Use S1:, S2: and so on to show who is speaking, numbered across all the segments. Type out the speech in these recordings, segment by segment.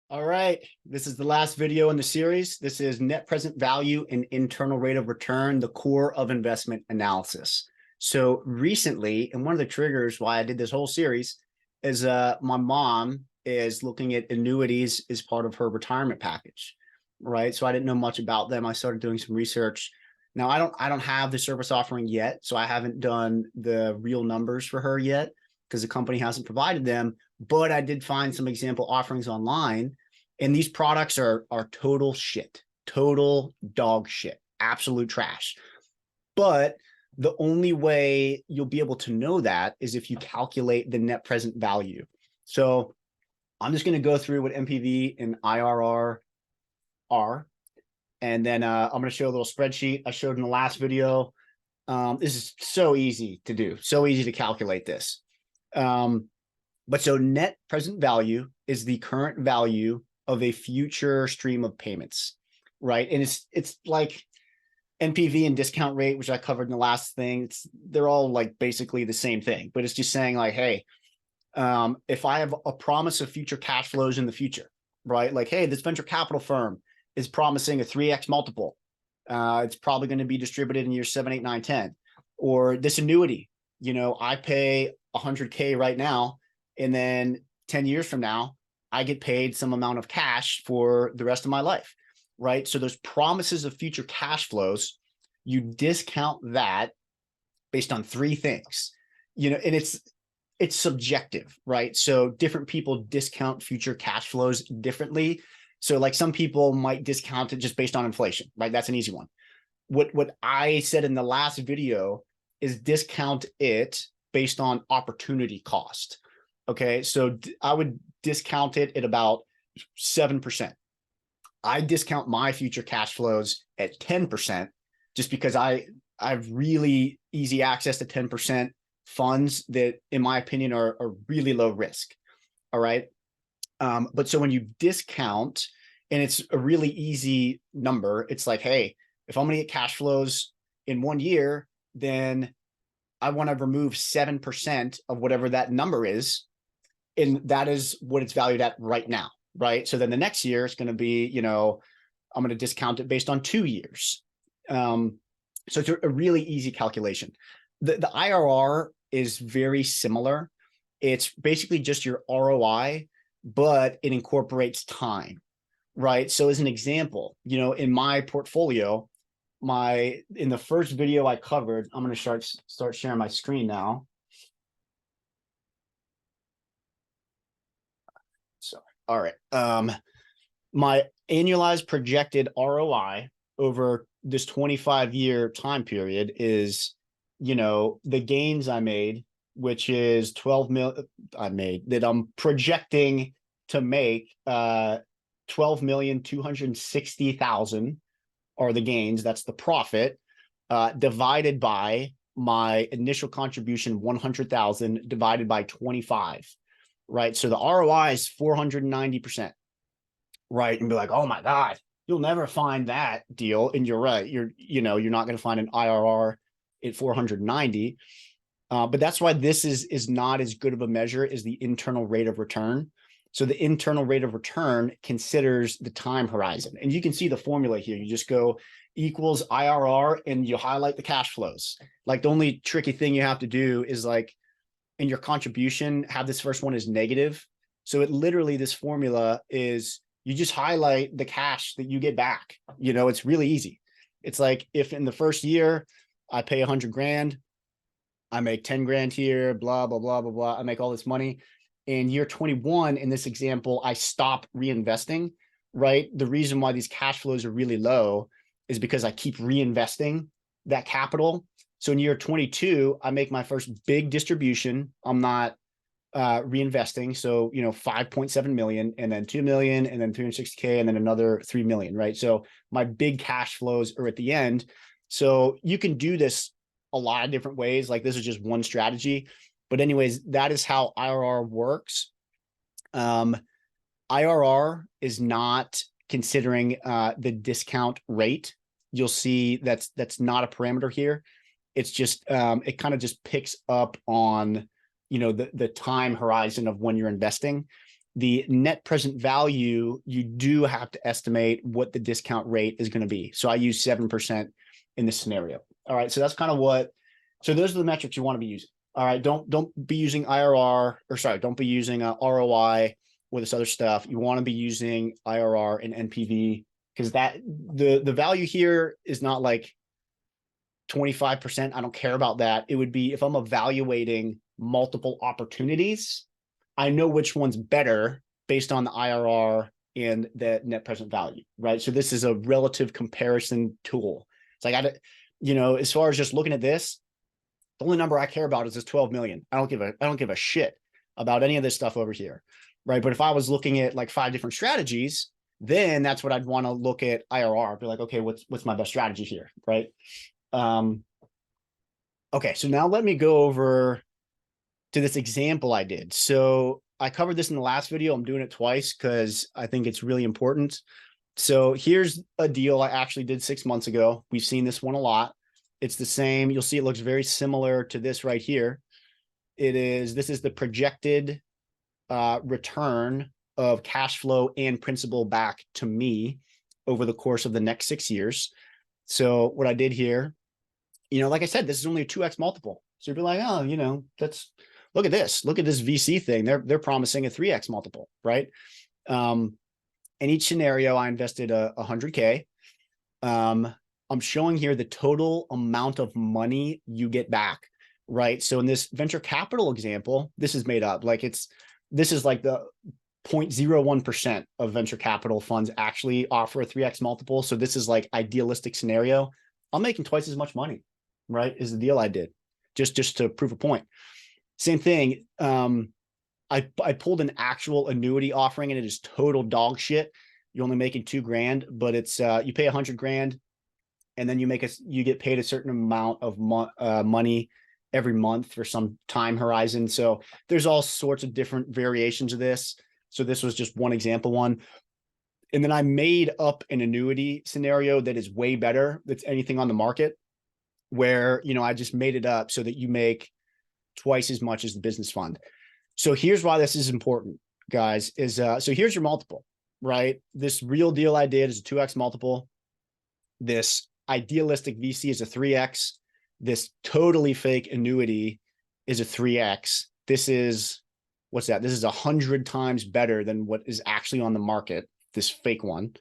S1: All right, this is the last video in the series. This is net present value and internal rate of return, the core of investment analysis. So recently, and one of the triggers why I did this whole series is my mom is looking at annuities as part of her retirement package, right? So I didn't know much about them. I started doing some research. Now I don't have the service offering yet, so I haven't done the real numbers for her yet because the company hasn't provided them. But I did find some example offerings online, and these products are total shit, total dog shit, absolute trash. But the only way you'll be able to know that is if you calculate the net present value. So I'm just going to go through what NPV and IRR are, and then I'm going to show a little spreadsheet I showed in the last video. This is so easy to do, so easy to calculate this. But so net present value is the current value of a future stream of payments, right? And it's like NPV and discount rate, which I covered in the last thing. They're all like basically the same thing, but it's just saying like, hey, if I have a promise of future cash flows in the future, right? Like, hey, this venture capital firm is promising a 3x multiple. It's probably going to be distributed in years 7, 8, 9, 10. Or this annuity, I pay 100K right now, and then 10 years from now, I get paid some amount of cash for the rest of my life, right? So those promises of future cash flows, you discount that based on three things, and it's subjective, right? So different people discount future cash flows differently. So like some people might discount it just based on inflation, right? That's an easy one. What I said in the last video is discount it based on opportunity cost. Okay, so I would discount it at about 7%. I discount my future cash flows at 10% just because I have really easy access to 10% funds that, in my opinion, are really low risk. All right. But so when you discount, and it's a really easy number, it's like, hey, if I'm going to get cash flows in 1 year, then I want to remove 7% of whatever that number is. And that is what it's valued at right now, right? So then the next year it's going to be, I'm going to discount it based on 2 years. So it's a really easy calculation. The IRR is very similar. It's basically just your ROI, but it incorporates time, right? So as an example, in my portfolio, in the first video I covered, I'm going to start sharing my screen now. Sorry. All right. My annualized projected ROI over this 25-year time period is, the gains I made, which is 12 million I made, that I'm projecting to make 12,260,000 are the gains. That's the profit, divided by my initial contribution, 100,000 divided by 25, right? So the ROI is 490%, right? And be like, oh my God, you'll never find that deal. And you're right. You're not going to find an IRR at 490. But that's why this is not as good of a measure as the internal rate of return. So the internal rate of return considers the time horizon. And you can see the formula here. You just go equals IRR and you highlight the cash flows. Like the only tricky thing you have to do is like in your contribution, have this first one as negative. So it literally, this formula is you just highlight the cash that you get back. It's really easy. It's like if in the first year I pay 100 grand, I make 10 grand here, blah, blah, blah, blah, blah. I make all this money. In year 21, in this example, I stop reinvesting, right? The reason why these cash flows are really low is because I keep reinvesting that capital. So in year 22, I make my first big distribution. I'm not reinvesting. So, 5.7 million, and then 2 million, and then 360K, and then another 3 million, right? So my big cash flows are at the end. So you can do this a lot of different ways. Like this is just one strategy. But anyways, that is how IRR works. IRR is not considering the discount rate. You'll see that's not a parameter here. It's just it kind of just picks up on the time horizon of when you're investing. the net present value, you do have to estimate what the discount rate is going to be. So I use 7% in this scenario. All right. So that's kind of what, so those are the metrics you want to be using. All right. Don't be using IRR, or sorry, don't be using ROI or this other stuff. You want to be using IRR and NPV, because that the value here is not like 25%. I don't care about that. It would be if I'm evaluating multiple opportunities, I know which one's better based on the IRR and the net present value, right? So this is a relative comparison tool. It's like, as far as just looking at this, the only number I care about is this 12 million. I don't give a shit about any of this stuff over here, right? But if I was looking at like 5 different strategies, then that's what I'd want to look at IRR. Be like, okay, what's my best strategy here, right? Okay, so now let me go over to this example I did. So I covered this in the last video. I'm doing it twice because I think it's really important. So here's a deal I actually did 6 months ago. We've seen this one a lot. It's the same. You'll see it looks very similar to this right here. This is the projected return of cash flow and principal back to me over the course of the next 6 years. So what I did here, like I said, this is only a 2x multiple. So you'd be like, oh, look at this VC thing. They're promising a 3x multiple, right? In each scenario, I invested 100K. I'm showing here the total amount of money you get back, right? So in this venture capital example, this is made up. This is like the 0.01% of venture capital funds actually offer a 3x multiple. So this is like idealistic scenario. I'm making twice as much money, right? Is the deal I did, just to prove a point. Same thing. I pulled an actual annuity offering and it is total dog shit. You're only making $2,000, but it's you pay $100,000 and then you get paid a certain amount of money every month for some time horizon. So there's all sorts of different variations of this. So this was just one example one. And then I made up an annuity scenario that is way better. That's anything on the market where, I just made it up so that you make twice as much as the business fund. So here's why this is important, guys, so here's your multiple, right? This real deal I did is a 2x multiple. This idealistic VC is a 3x. This totally fake annuity is a 3x. This is, what's that? This is 100 times better than what is actually on the market, this fake one.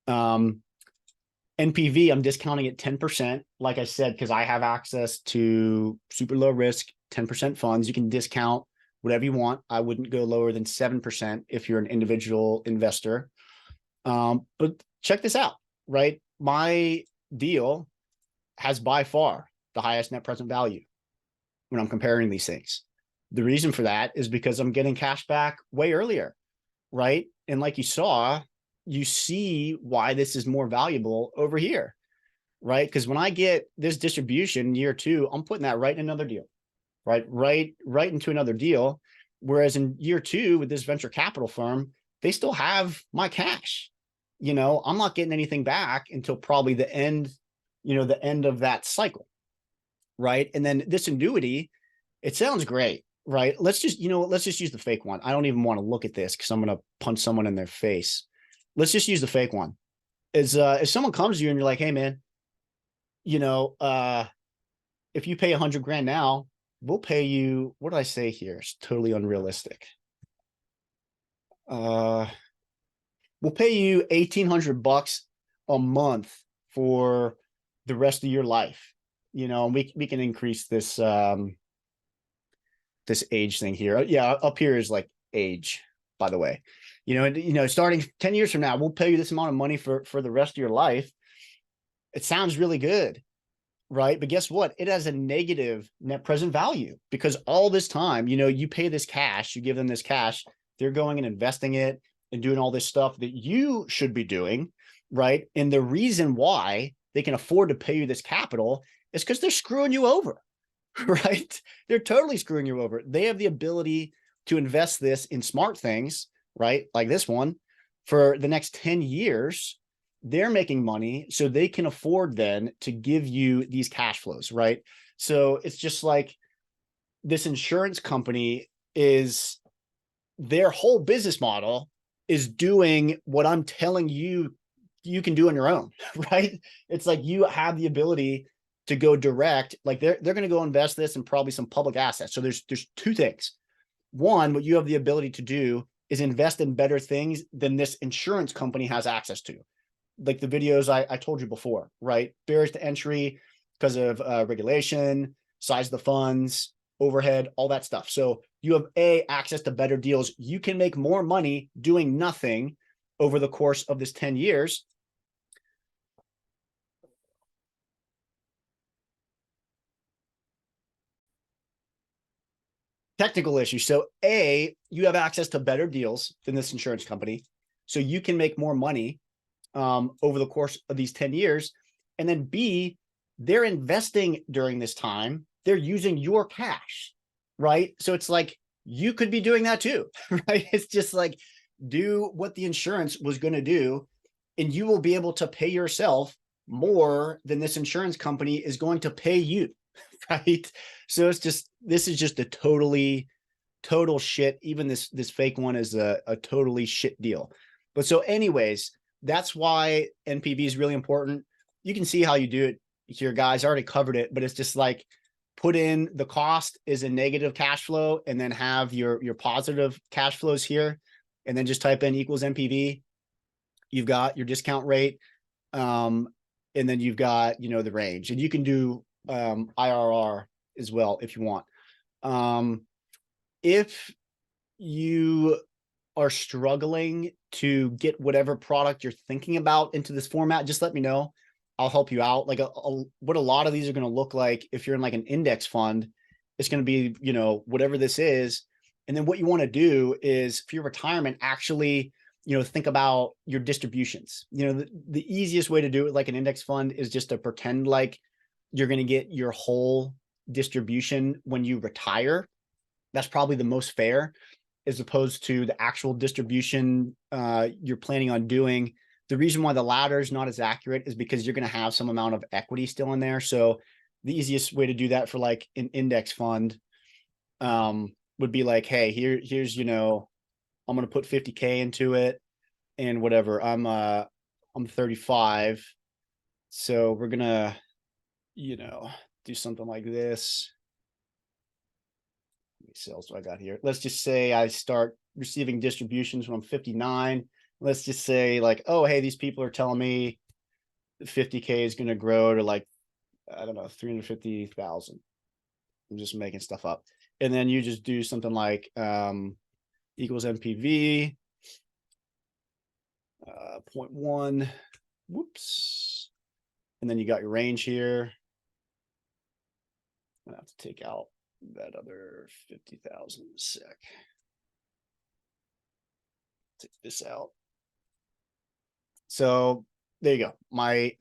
S1: NPV, I'm discounting at 10%. Like I said, because I have access to super low risk, 10% funds. You can discount whatever you want. I wouldn't go lower than 7% if you're an individual investor. But check this out, right? My deal has by far the highest net present value when I'm comparing these things. The reason for that is because I'm getting cash back way earlier, right? And like you saw, you see why this is more valuable over here, right? Because when I get this distribution year 2, I'm putting that right in another deal, right into another deal. Whereas in year 2 with this venture capital firm, they still have my cash. I'm not getting anything back until probably the end of that cycle, right? And then this annuity, it sounds great, right? Let's just use the fake one. I don't even want to look at this because I'm going to punch someone in their face. Let's just use the fake one. If someone comes to you and you're like, hey man, if you pay $100,000 now, we'll pay you, what did I say here? It's totally unrealistic. We'll pay you $1,800 a month for the rest of your life. And we can increase this this age thing here. Yeah, up here is like age, by the way. Starting 10 years from now, we'll pay you this amount of money for the rest of your life. It sounds really good, right? But guess what? It has a negative net present value because all this time, you pay this cash, you give them this cash, they're going and investing it and doing all this stuff that you should be doing, right? And the reason why they can afford to pay you this capital is because they're screwing you over, right? They're totally screwing you over. They have the ability to invest this in smart things, right? Like this one, for the next 10 years, they're making money so they can afford then to give you these cash flows, right? So it's just like this insurance company is their whole business model is doing what I'm telling you you can do on your own, right? It's like you have the ability to go direct. Like they're going to go invest this in probably some public assets. So there's two things. One, what you have the ability to do is invest in better things than this insurance company has access to. Like the videos I told you before, right? Barriers to entry because of regulation, size of the funds, overhead, all that stuff. So you have access to better deals. You can make more money doing nothing over the course of this 10 years. Technical issue. So you have access to better deals than this insurance company. So you can make more money over the course of these 10 years. And then B, they're investing during this time. They're using your cash, right? So it's like, you could be doing that too, right? It's just like, do what the insurance was going to do, and you will be able to pay yourself more than this insurance company is going to pay you, right? So it's just, this is just a total shit. Even this fake one is a totally shit deal. But so anyways, that's why NPV is really important. You can see how you do it here, guys. I already covered it, but it's just like, put in the cost is a negative cash flow, and then have your positive cash flows here, and then just type in equals NPV. You've got your discount rate, and then you've got, you know, the range, and you can do IRR as well if you want. If you are struggling to get whatever product you're thinking about into this format, just let me know. I'll help you out. Like what a lot of these are going to look like if you're in like an index fund, it's going to be, you know, whatever this is. And then what you want to do is for your retirement, actually, you know, think about your distributions. You know, the easiest way to do it like an index fund is just to pretend like you're going to get your whole distribution when you retire. That's probably the most fair, as opposed to the actual distribution you're planning on doing. The reason why the latter is not as accurate is because you're going to have some amount of equity still in there. So the easiest way to do that for like an index fund would be like, hey, here's, you know, I'm going to put 50K into it and whatever. I'm 35. So we're going to, you know, do something like this. How many sales do I got here? Let's just say I start receiving distributions when I'm 59. Let's just say like, oh, hey, these people are telling me 50K is going to grow to like, I don't know, 350,000. I'm just making stuff up. And then you just do something like equals NPV 0.1. Whoops. And then you got your range here. I have to take out that other 50,000 in a sec. Take this out. So there you go. My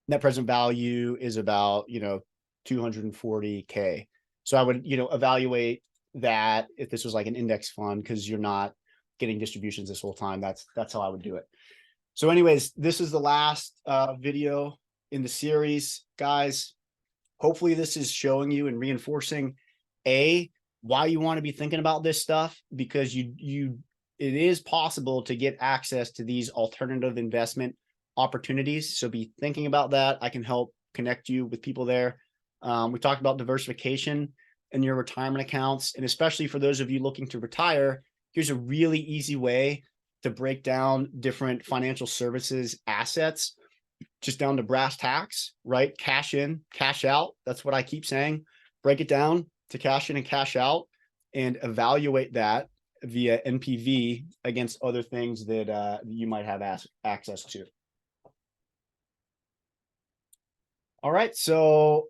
S1: net present value is about, you know, 240K. So I would, you know, evaluate that if this was like an index fund, because you're not getting distributions this whole time. That's how I would do it. So anyways, this is the last video in the series, guys. Hopefully this is showing you and reinforcing why you want to be thinking about this stuff, because it is possible to get access to these alternative investment opportunities. So be thinking about that. I can help connect you with people there. We talked about diversification in your retirement accounts, and especially for those of you looking to retire, here's a really easy way to break down different financial services assets just down to brass tacks, right? Cash in, cash out. That's what I keep saying. Break it down to cash in and cash out, and evaluate that via NPV against other things that you might have access to. All right, so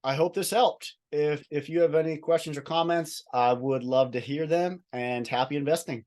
S1: I hope this helped. If you have any questions or comments, I would love to hear them, and happy investing.